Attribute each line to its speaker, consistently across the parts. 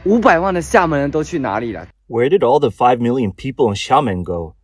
Speaker 1: 500万的厦门人都去哪里了？
Speaker 2: Where did all the 5 million people in Xiamen go?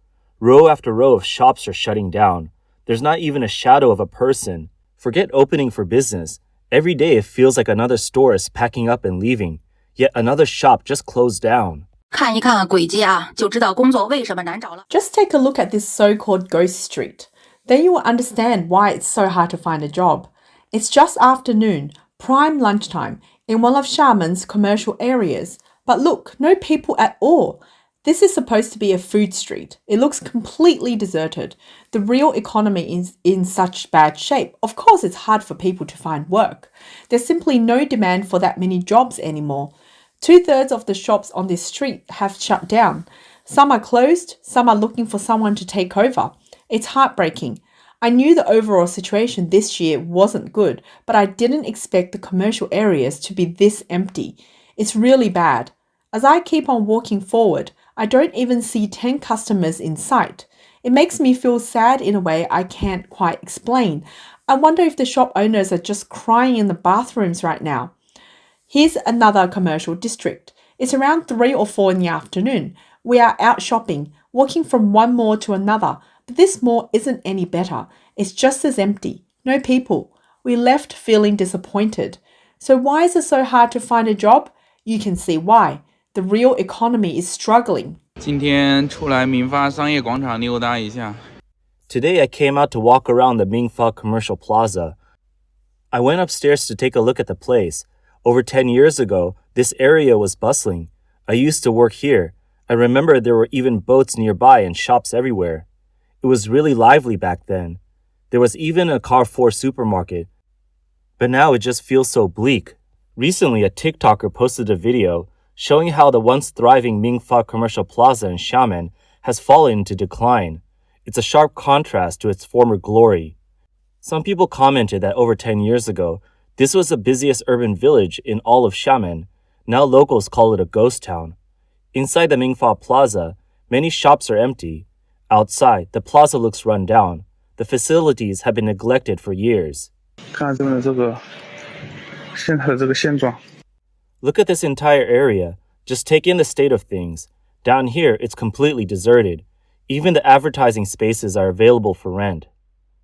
Speaker 2: Row after row of shops are shutting down. There's not even a shadow of a person. Forget opening for business. Every day it feels like another store is packing up and leaving. Yet another shop just closed down.
Speaker 3: 看一看轨迹啊，就知道工作为什么难找了。
Speaker 4: Just take a look at this so-called ghost street. Then you will understand why it's so hard to find a job. It's just afternoon, prime lunchtime, in one of Xiamen's commercial areas. But look, no people at all. This is supposed to be a food street. It looks completely deserted. The real economy is in such bad shape. Of course, it's hard for people to find work. There's simply no demand for that many jobs anymore. 2/3 of the shops on this street have shut down. Some are closed, some are looking for someone to take over. It's heartbreaking. I knew the overall situation this year wasn't good, but I didn't expect the commercial areas to be this empty. It's really bad. As I keep on walking forward, I don't even see 10 customers in sight. It makes me feel sad in a way I can't quite explain. I wonder if the shop owners are just crying in the bathrooms right now. Here's another commercial district. It's around 3 or 4 in the afternoon. We are out shopping, walking from one mall to another, but this mall isn't any better. It's just as empty. No people. We left feeling disappointed. So why is it so hard to find a job? You can see why. The real economy is struggling.
Speaker 5: 今天出来民发商业广场溜达一下。
Speaker 2: Today I came out to walk around the Mingfa Commercial Plaza. I went upstairs to take a look at the place. Over 10 years ago, this area was bustling. I used to work here. I remember there were even boats nearby and shops everywhere. It was really lively back then. There was even a Carrefour supermarket. But now it just feels so bleak. Recently, a TikToker posted a video showing how the once thriving Mingfa Commercial Plaza in Xiamen has fallen into decline. It's a sharp contrast to its former glory. Some people commented that over 10 years ago, this was the busiest urban village in all of Xiamen. Now locals call it a ghost town. Inside the Mingfa Plaza, many shops are empty. Outside, the plaza looks run down. The facilities have been neglected for years.
Speaker 5: 看这边的这个现在的这个现状。
Speaker 2: Look at this entire area. Just take in the state of things. Down here, it's completely deserted. Even the advertising spaces are available for rent.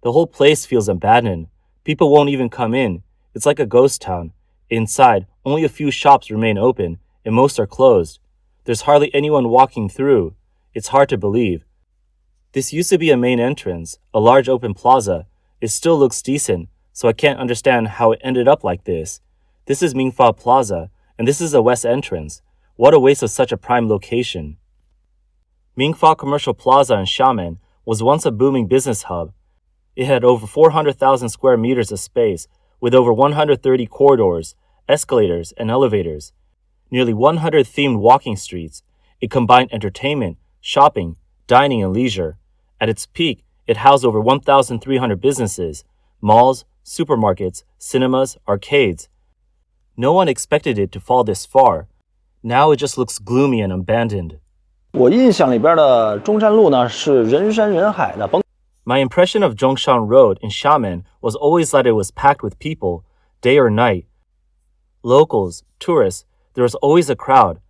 Speaker 2: The whole place feels abandoned. People won't even come in. It's like a ghost town. Inside, only a few shops remain open, and most are closed. There's hardly anyone walking through. It's hard to believe. This used to be a main entrance, a large open plaza. It still looks decent, so I can't understand how it ended up like this. This is Mingfa Plaza, and this is the west entrance. What a waste of such a prime location. Mingfa Commercial Plaza in Xiamen was once a booming business hub. It had over 400,000 square meters of space, with over 130 corridors, escalators, and elevators. Nearly 100 themed walking streets. It combined entertainment, shopping, dining, and leisure. At its peak, it housed over 1,300 businesses, malls, supermarkets, cinemas, arcades. No one expected it to fall this far. Now it just looks gloomy and abandoned.
Speaker 6: 我印象里边的中山路呢是人山人海的。
Speaker 2: My impression of Zhongshan Road in Xiamen was always that it was packed with people, day or night. Locals, tourists, there was always a crowd.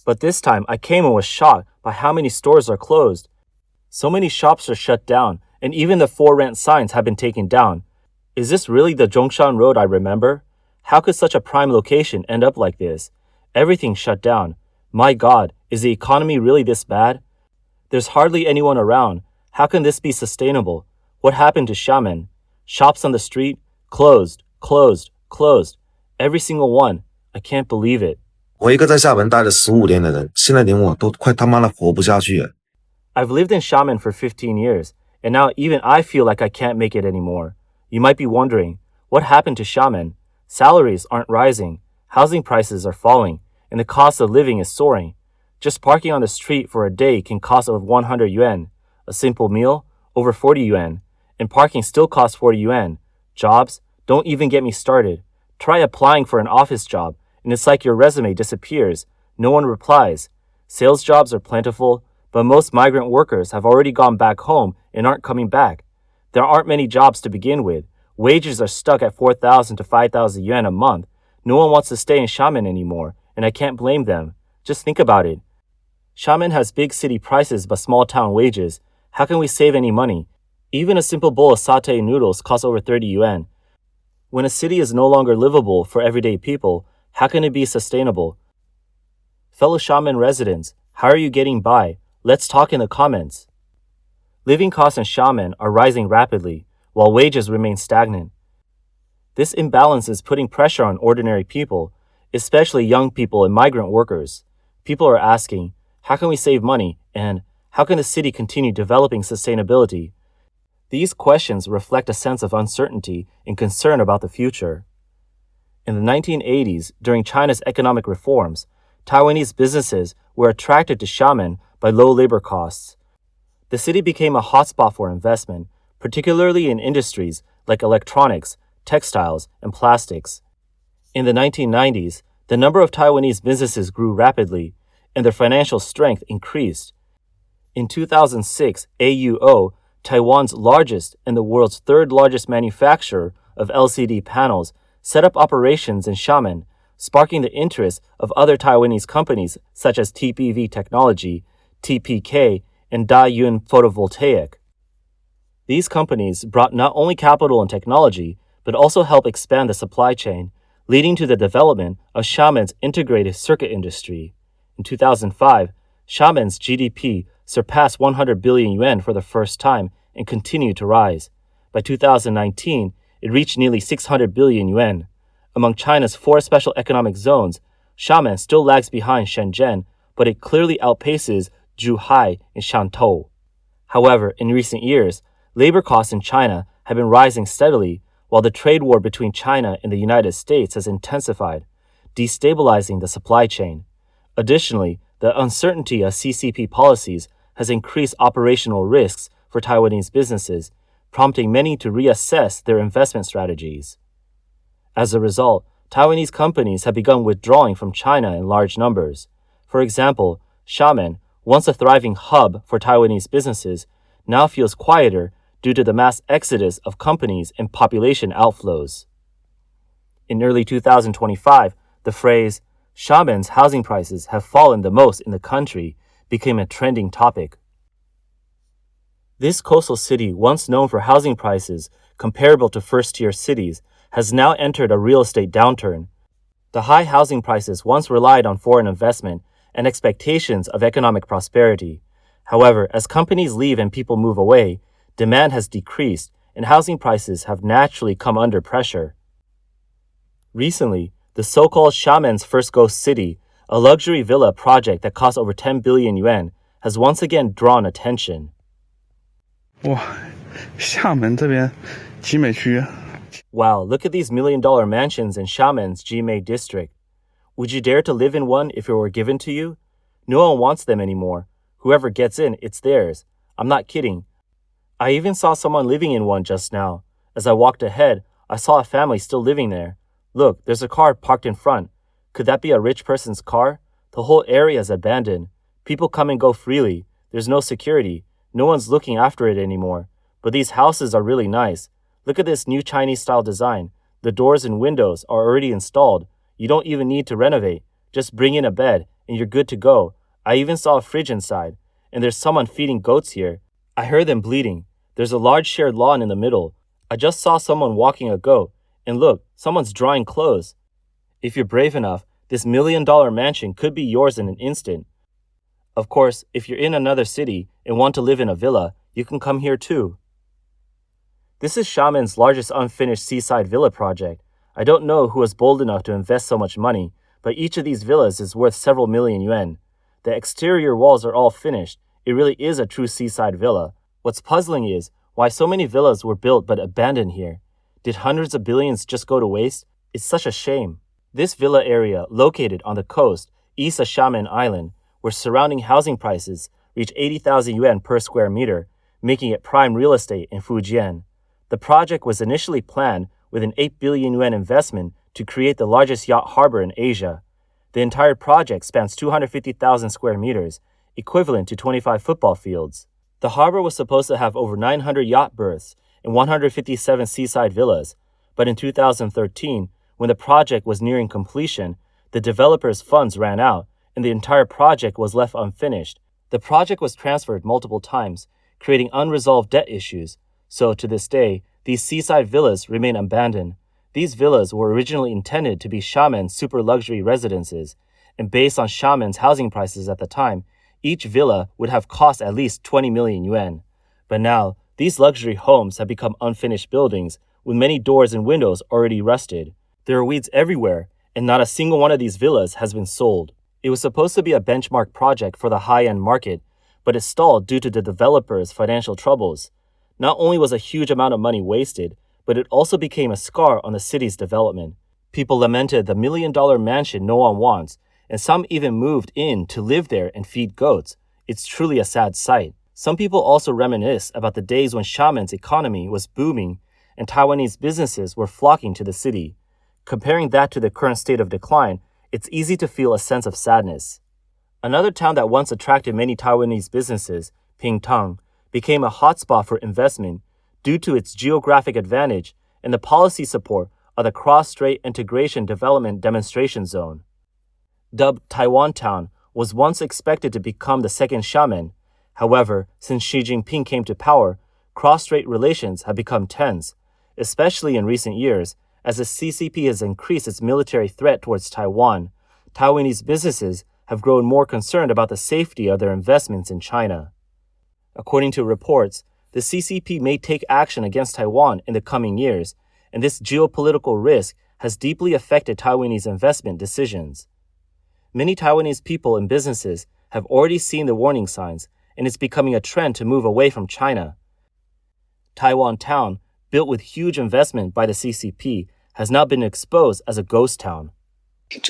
Speaker 2: But this time I came and was shocked by how many stores are closed. So many shops are shut down, and even the for rent signs have been taken down. Is this really the Zhongshan Road I remember? How could such a prime location end up like this? Everything shut down. My God, is the economy really this bad? There's hardly anyone around. How can this be sustainable? What happened to Xiamen? Shops on the street? Closed, closed, closed. Every single one. I can't believe it.
Speaker 7: 我一个在厦门待了15年的人，现在连我都快他妈的活不下去了。
Speaker 2: I've lived in Xiamen for 15 years, and now even I feel like I can't make it anymore. You might be wondering, what happened to Xiamen? Salaries aren't rising, housing prices are falling, and the cost of living is soaring. Just parking on the street for a day can cost over 100 yuan. A simple meal, over 40 yuan. And parking still costs 40 yuan. Jobs? Don't even get me started. Try applying for an office job, and it's like your resume disappears. No one replies. Sales jobs are plentiful, but most migrant workers have already gone back home and aren't coming back. There aren't many jobs to begin with. Wages are stuck at 4,000 to 5,000 yuan a month. No one wants to stay in Xiamen anymore, and I can't blame them. Just think about it. Xiamen has big city prices but small town wages. How can we save any money? Even a simple bowl of sauté noodles costs over 30 yuan. When a city is no longer livable for everyday people, how can it be sustainable? Fellow Xiamen residents, how are you getting by? Let's talk in the comments. Living costs in Xiamen are rising rapidly, while wages remain stagnant. This imbalance is putting pressure on ordinary people, especially young people and migrant workers. People are asking, how can we save money? And how can the city continue developing sustainability? These questions reflect a sense of uncertainty and concern about the future. In the 1980s, during China's economic reforms, Taiwanese businesses were attracted to Xiamen by low labor costs. The city became a hotspot for investment, particularly in industries like electronics, textiles, and plastics. In the 1990s, the number of Taiwanese businesses grew rapidly, and their financial strength increased. In 2006, AUO, Taiwan's largest and the world's third largest manufacturer of LCD panels, set up operations in Xiamen, sparking the interest of other Taiwanese companies such as TPV Technology, TPK, and Dayun Photovoltaic. These companies brought not only capital and technology, but also helped expand the supply chain, leading to the development of Xiamen's integrated circuit industry. In 2005, Xiamen's GDP surpassed 100 billion yuan for the first time and continued to rise. By 2019, it reached nearly 600 billion yuan. Among China's 4 special economic zones, Xiamen still lags behind Shenzhen, but it clearly outpaces Zhuhai and Shantou. However, in recent years, labor costs in China have been rising steadily, while the trade war between China and the United States has intensified, destabilizing the supply chain. Additionally, the uncertainty of CCP policies has increased operational risks for Taiwanese businesses, prompting many to reassess their investment strategies. As a result, Taiwanese companies have begun withdrawing from China in large numbers. For example, Xiamen, once a thriving hub for Taiwanese businesses, now feels quieter due to the mass exodus of companies and population outflows. In early 2025, the phrase, Xiamen's housing prices have fallen the most in the country, became a trending topic. This coastal city, once known for housing prices comparable to first-tier cities, has now entered a real estate downturn. The high housing prices once relied on foreign investment and expectations of economic prosperity. However, as companies leave and people move away, demand has decreased and housing prices have naturally come under pressure. Recently, the so-called Xiamen's first ghost city, a luxury villa project that cost over 10 billion yuan, has once again drawn attention.
Speaker 5: 哇，厦门这边集美区。
Speaker 2: Wow, look at these million-dollar mansions in Xiamen's Jimei district. Would you dare to live in one if it were given to you? No one wants them anymore. Whoever gets in, it's theirs. I'm not kidding. I even saw someone living in one just now. As I walked ahead, I saw a family still living there. Look, there's a car parked in front. Could that be a rich person's car? The whole area is abandoned. People come and go freely. There's no security. No one's looking after it anymore. But these houses are really nice. Look at this new Chinese-style design. The doors and windows are already installed. You don't even need to renovate. Just bring in a bed, and you're good to go. I even saw a fridge inside. And there's someone feeding goats here. I heard them bleating. There's a large shared lawn in the middle. I just saw someone walking a goat. And look, someone's drying clothes. If you're brave enough, this million-dollar mansion could be yours in an instant. Of course, if you're in another city and want to live in a villa, you can come here too. This is Xiamen's largest unfinished seaside villa project. I don't know who was bold enough to invest so much money, but each of these villas is worth several million yuan. The exterior walls are all finished. It really is a true seaside villa. What's puzzling is why so many villas were built but abandoned here. Did hundreds of billions just go to waste? It's such a shame. This villa area, located on the coast, east of Xiamen Island, where surrounding housing prices reach 80,000 yuan per square meter, making it prime real estate in Fujian. The project was initially planned with an 8 billion yuan investment to create the largest yacht harbor in Asia. The entire project spans 250,000 square meters, equivalent to 25 football fields. The harbor was supposed to have over 900 yacht berths and 157 seaside villas, but in 2013, when the project was nearing completion, The developer's funds ran out, and the entire project was left unfinished. The project was transferred multiple times, creating unresolved debt issues. So, to this day, these seaside villas remain abandoned. These villas were originally intended to be Xiamen's super luxury residences, and based on Xiamen's housing prices at the time, each villa would have cost at least 20 million yuan. But now, these luxury homes have become unfinished buildings, with many doors and windows already rusted. There are weeds everywhere, and not a single one of these villas has been sold. It was supposed to be a benchmark project for the high-end market, but it stalled due to the developer's financial troubles. Not only was a huge amount of money wasted, but it also became a scar on the city's development. People lamented the million-dollar mansion no one wants, and some even moved in to live there and feed goats. It's truly a sad sight. Some people also reminisce about the days when Xiamen's economy was booming and Taiwanese businesses were flocking to the city. Comparing that to the current state of decline, it's easy to feel a sense of sadness. Another town that once attracted many Taiwanese businesses, Pingtan, became a hotspot for investment due to its geographic advantage and the policy support of the Cross-Strait Integration Development Demonstration Zone. Dubbed Taiwan Town, was once expected to become the second Xiamen. However, since Xi Jinping came to power, cross-strait relations have become tense, especially in recent years, as the CCP has increased its military threat towards Taiwan. Taiwanese businesses have grown more concerned about the safety of their investments in China. According to reports, the CCP may take action against Taiwan in the coming years, and this geopolitical risk has deeply affected Taiwanese investment decisions. Many Taiwanese people and businesses have already seen the warning signs, and it's becoming a trend to move away from China. Taiwan Town, built with huge investment by the CCP, has now been exposed as a ghost town. This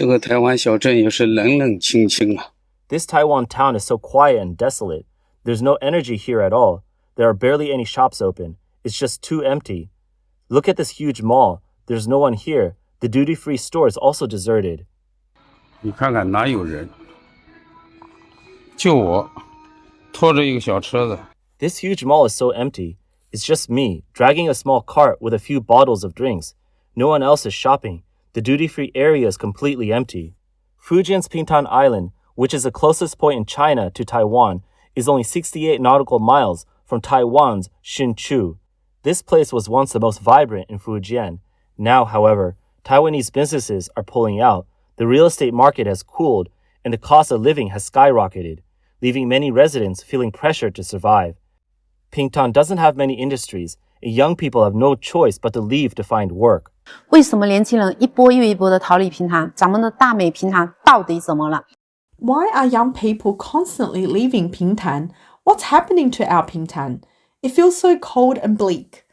Speaker 2: Taiwan town is so quiet and desolate. There's no energy here at all. There are barely any shops open. It's just too empty. Look at this huge mall. There's no one here. The duty-free store is also deserted.
Speaker 5: 你看看哪有人？就我拖着一个小车子。
Speaker 2: This huge mall is so empty. It's just me, dragging a small cart with a few bottles of drinks. No one else is shopping. The duty-free area is completely empty. Fujian's Pingtan Island, which is the closest point in China to Taiwan, is only 68 nautical miles from Taiwan's Hsinchu. This place was once the most vibrant in Fujian. Now, however, Taiwanese businesses are pulling out. The real estate market has cooled, and the cost of living has skyrocketed, leaving many residents feeling pressured to survive. Pingtan doesn't have many industries, and young people have no choice but to leave to find work.
Speaker 8: 为什么年轻人一波又一波的逃离平潭？咱们的大美平潭到底怎么了？
Speaker 4: Why are young people constantly leaving Pingtan? What's happening to our Pingtan? It feels so cold and bleak.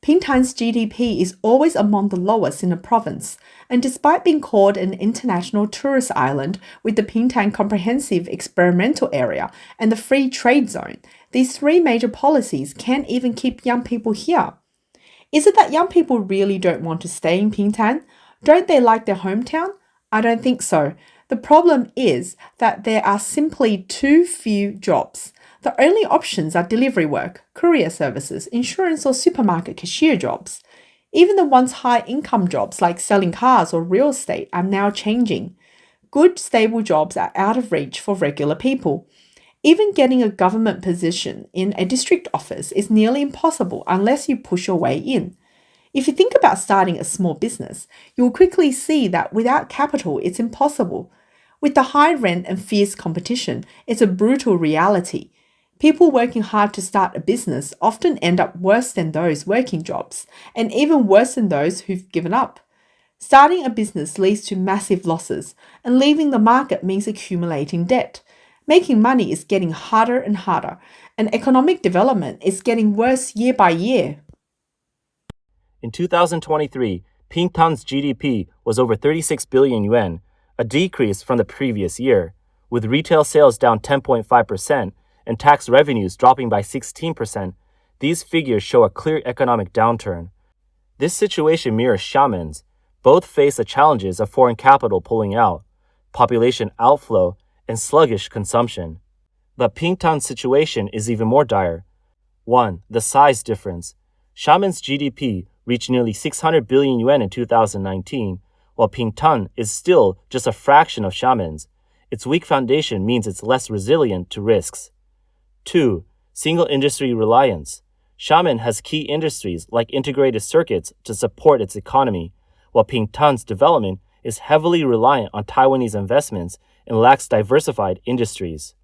Speaker 4: Pingtan's GDP is always among the lowest in the province, and despite being called an international tourist island with the Pingtan Comprehensive Experimental Area and the Free Trade Zone, these three major policies can't even keep young people here. Is it that young people really don't want to stay in Pingtan? Don't they like their hometown? I don't think so. The problem is that there are simply too few jobs. The only options are delivery work, courier services, insurance or supermarket cashier jobs. Even the once high-income jobs like selling cars or real estate are now changing. Good, stable jobs are out of reach for regular people. Even getting a government position in a district office is nearly impossible unless you push your way in. If you think about starting a small business, you will quickly see that without capital, it's impossible. With the high rent and fierce competition, it's a brutal reality. People working hard to start a business often end up worse than those working jobs, and even worse than those who've given up. Starting a business leads to massive losses, and leaving the market means accumulating debt. Making money is getting harder and harder, and economic development is getting worse year by year.
Speaker 2: In 2023, Pingtan's GDP was over 36 billion yuan, a decrease from the previous year, with retail sales down 10.5% and tax revenues dropping by 16%. These figures show a clear economic downturn. This situation mirrors Xiamen's. Both face the challenges of foreign capital pulling out, population outflow, and sluggish consumption. But Pingtan's situation is even more dire. 1. The size difference. Xiamen's GDP reached nearly 600 billion yuan in 2019, while Pingtan is still just a fraction of Xiamen's. Its weak foundation means it's less resilient to risks. 2. Single industry reliance. Xiamen has key industries like integrated circuits to support its economy, while Pingtan's development is heavily reliant on Taiwanese investments and lacks diversified industries.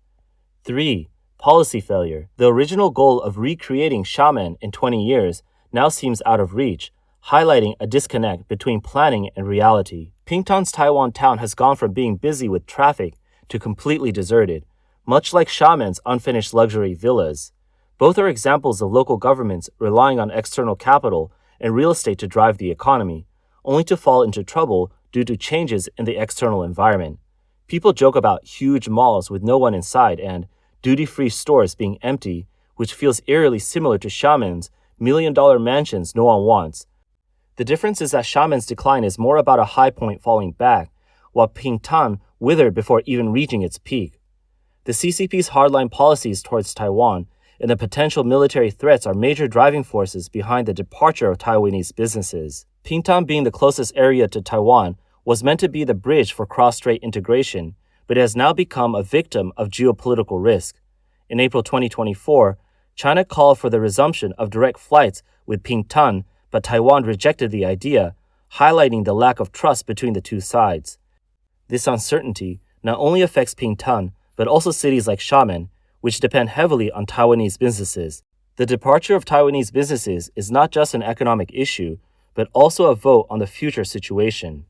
Speaker 2: 3. Policy failure. The original goal of recreating Xiamen in 20 years now seems out of reach, highlighting a disconnect between planning and reality. Pingtan's Taiwan Town has gone from being busy with traffic to completely deserted, much like Xiamen's unfinished luxury villas. Both are examples of local governments relying on external capital and real estate to drive the economy, only to fall into trouble due to changes in the external environment. People joke about huge malls with no one inside and duty-free stores being empty, which feels eerily similar to Xiamen's million-dollar mansions no one wants. The difference is that Xiamen's decline is more about a high point falling back, while Pingtan withered before even reaching its peak. The CCP's hardline policies towards Taiwan and the potential military threats are major driving forces behind the departure of Taiwanese businesses. Pingtan, being the closest area to Taiwan, was meant to be the bridge for cross-strait integration, but it has now become a victim of geopolitical risk. In April 2024, China called for the resumption of direct flights with Pingtan, but Taiwan rejected the idea, highlighting the lack of trust between the two sides. This uncertainty not only affects Pingtan, but also cities like Xiamen, which depend heavily on Taiwanese businesses. The departure of Taiwanese businesses is not just an economic issue, but also a vote on the future situation.